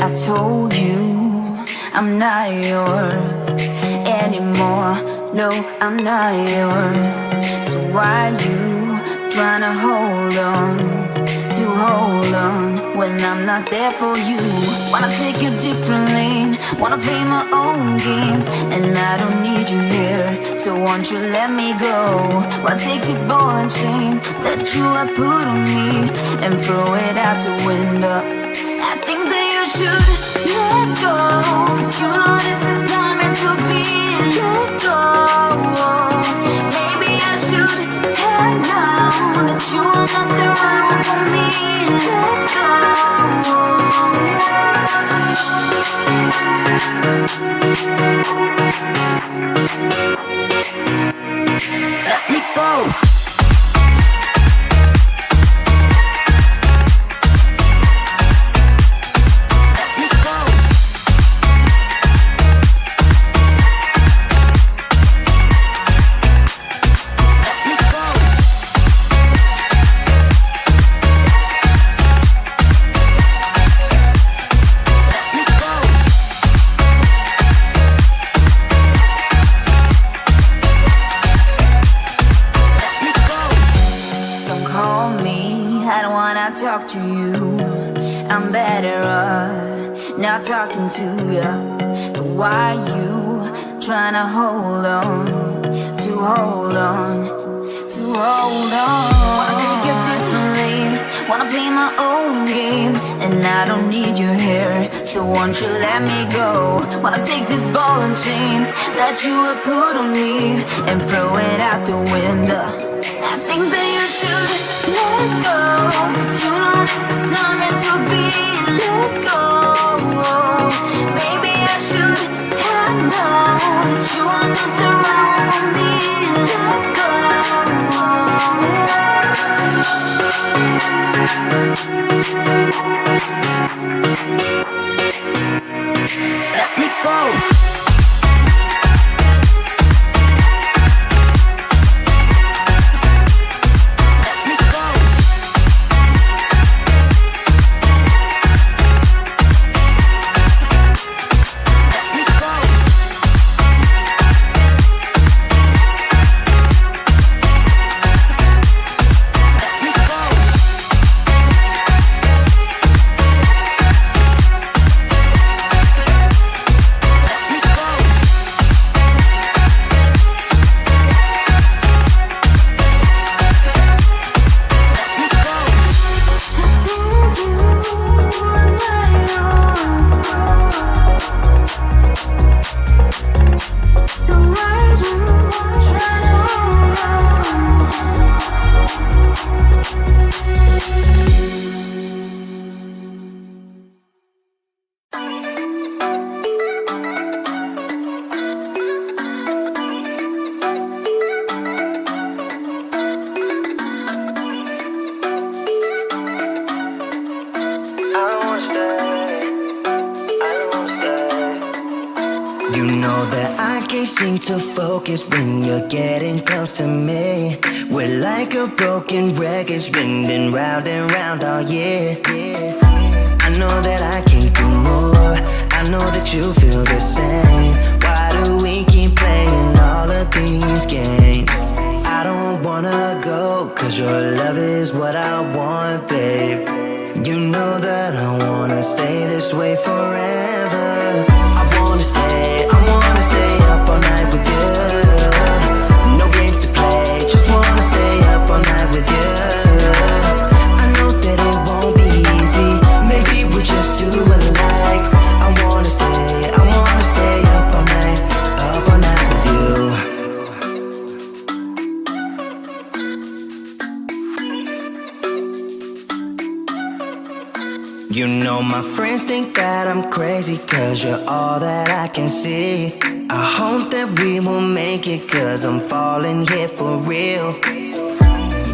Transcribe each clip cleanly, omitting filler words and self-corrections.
I told you I'm not yours anymore. No, I'm not yours. So why you tryna hold on when I'm not there for you? Wanna take a different lane, wanna play my own game, and I don't need you here, so won't you let me go? Wanna take this ball and chain that you have put on me and throw it out the window. I think that you should let go, 'cause you know this is not meant to be. Let go. Maybe I should have known that you are not the right one for me. Let go. Let me go. Talk to you, I'm better off not talking to you. But why you tryna hold on? Wanna take a different lane, wanna play my own game, and I don't need you here, so won't you let me go? Wanna take this ball and chain that you have put on me and throw it out the window. I think that you should let go, 'cause you know this is not meant to be. Let go. Maybe I should have known that you are not the right one for me. Let go. Let me go. You know that I can't seem to focus when you're getting close to me. We're like a broken record spinning round and round all year. I know that I can't do more, I know that you feel the same. Why do we keep playing all of these games? I don't wanna go, 'cause your love is what I want, babe. You know that I wanna stay this way forever. I wanna stay up all night with you. No games to play, just wanna stay up all night with you. I know that it won't be easy, maybe we're just too alike. I wanna stay up all night with you. You know my friends think that I'm crazy, 'cause you're all that I can see. I hope that we will make it, 'cause I'm falling here for real.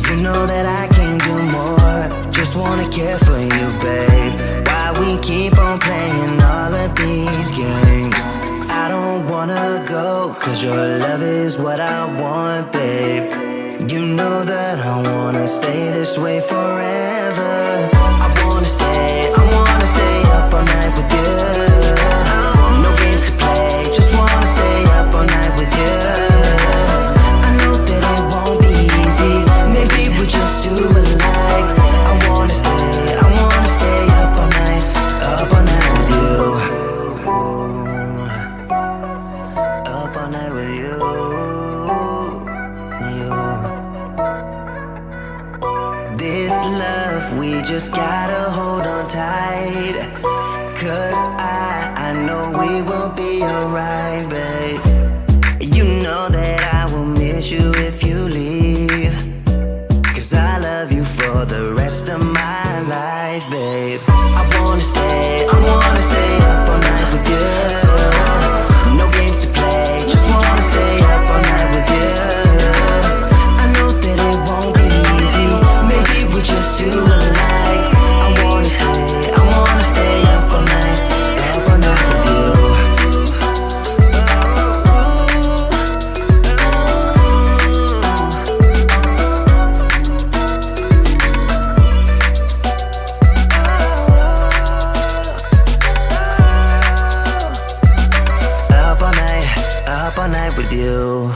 You know that I can't do more, just wanna care for you, babe. Why we keep on playing all of these games? I don't wanna go, 'cause your love is what I want, babe. You know that I wanna stay this way forever. I wanna stay up all night with you. need. 'Cause I know we will be alright, babe. You know that I will miss you if you leave. 'Cause I love you for the rest of my life, babe. I wanna stay up all night with you. No games to play, just wanna stay up all night with you. I know that it won't be easy, maybe we're just too alike. I wanna stay up all night with you. Up all night with you.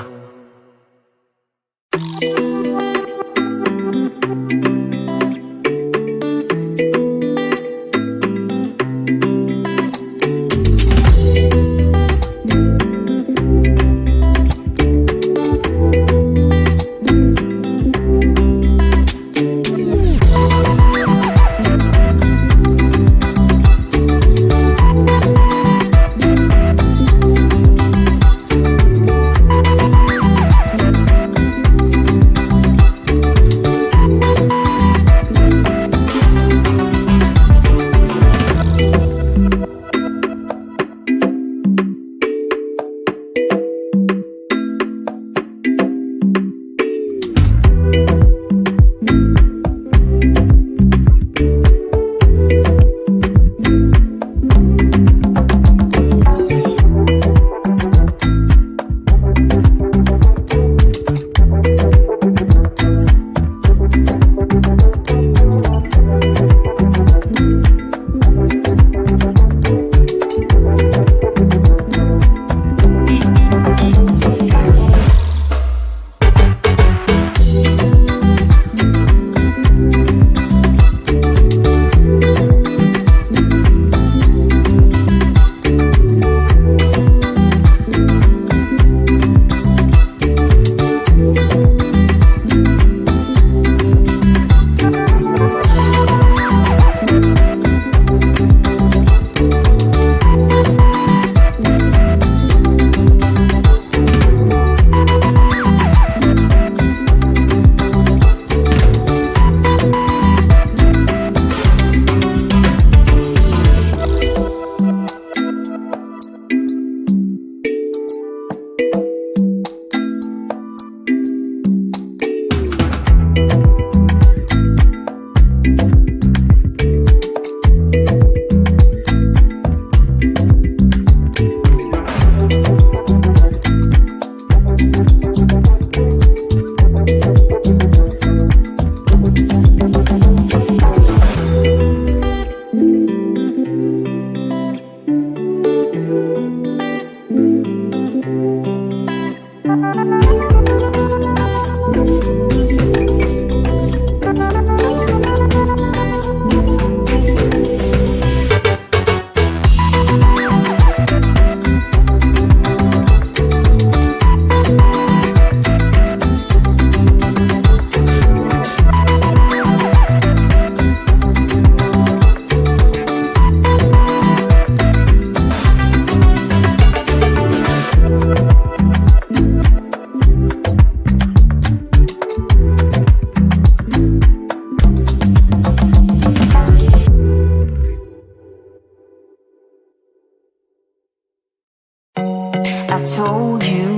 I told you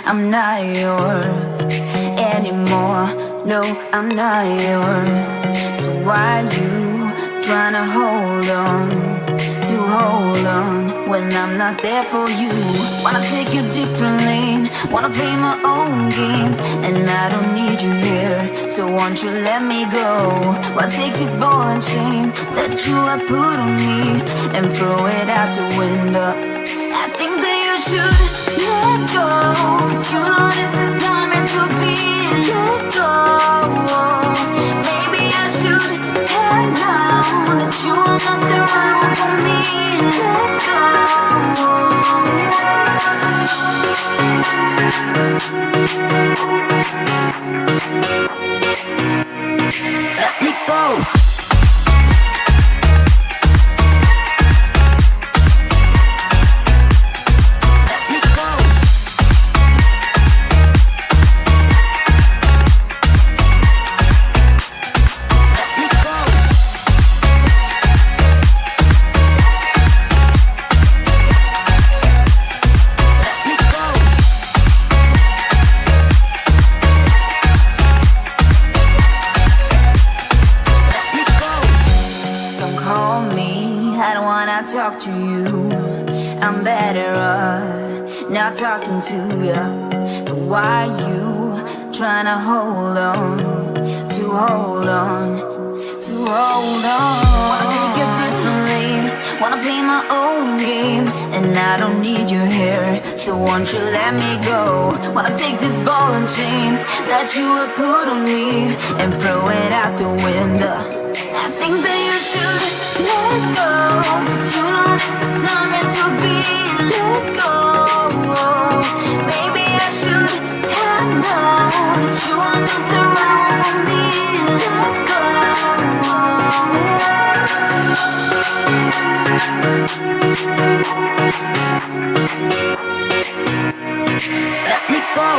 I'm not yours anymore. No, I'm not yours. So why you trying to hold on when I'm not there for you? Wanna take a different lane, wanna play my own game, and I don't need you here, so won't you let me go? Why take this ball and chain that you have put on me and throw it out the window? I think that you should let go, 'cause you know this is not meant to be. Let go. Maybe I should head now that you are not the right one for me. Let go. Let me go. wanna talk to you. I'm better off not talking to you. But why you trying to hold on, to hold on, to hold on? Wanna take a different lane, wanna play my own game, and I don't need your hair, so won't you let me go? Wanna take this ball and chain that you have put on me and throw it out the window. I think that you should let go, 'cause you know this is not meant to be. Let go. Maybe I should have known that you are not around for me. Let go. Let me go.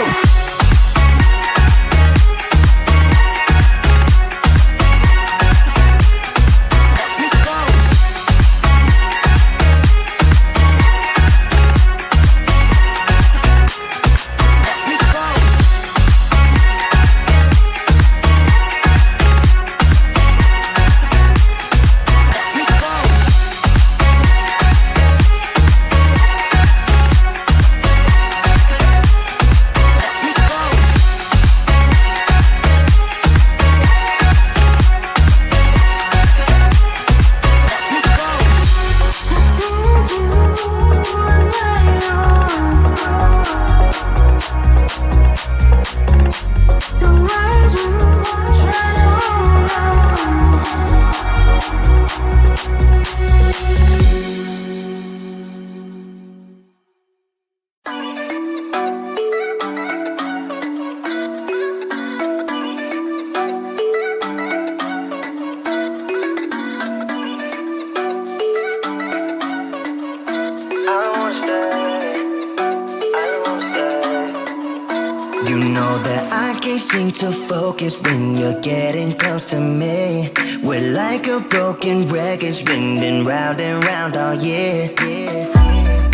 You know that I can't seem to focus when you're getting close to me. We're like a broken record spinning round and round all year.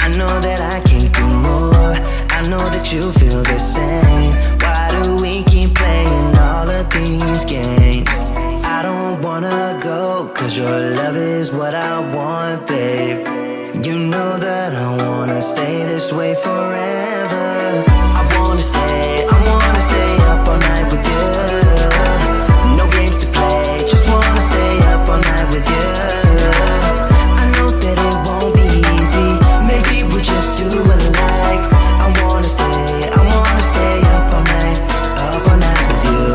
I know that I can't do more, I know that you feel the same. Why do we keep playing all of these games? I don't wanna go, 'cause your love is what I want, babe. You know that I wanna stay this way forever. I wanna stay up all night with you. No games to play, just wanna stay up all night with you. I know that it won't be easy, maybe we're just too alike. I wanna stay up all night with you.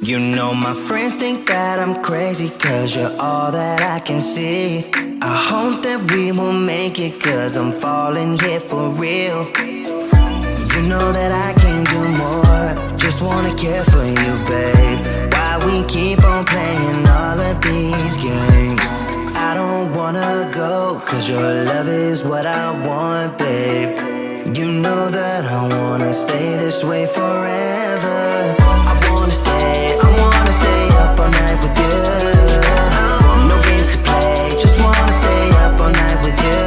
You know my friends think that I'm crazy, 'cause you're all that I can see. I hope that we will make it, 'cause I'm falling here for real. You know that I can't do more, just wanna care for you, babe. Why we keep on playing all of these games? I don't wanna go, 'cause your love is what I want, babe. You know that I wanna stay this way forever. I wanna stay up all night with you. No games to play, just wanna stay up all night with you.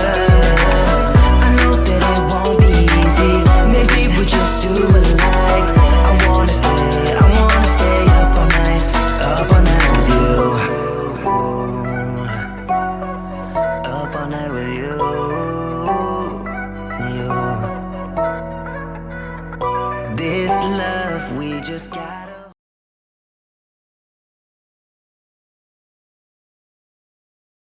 I know that it won't be easy, maybe we're just too alike. I wanna stay up all night with you. Up all night with you. This love we just got.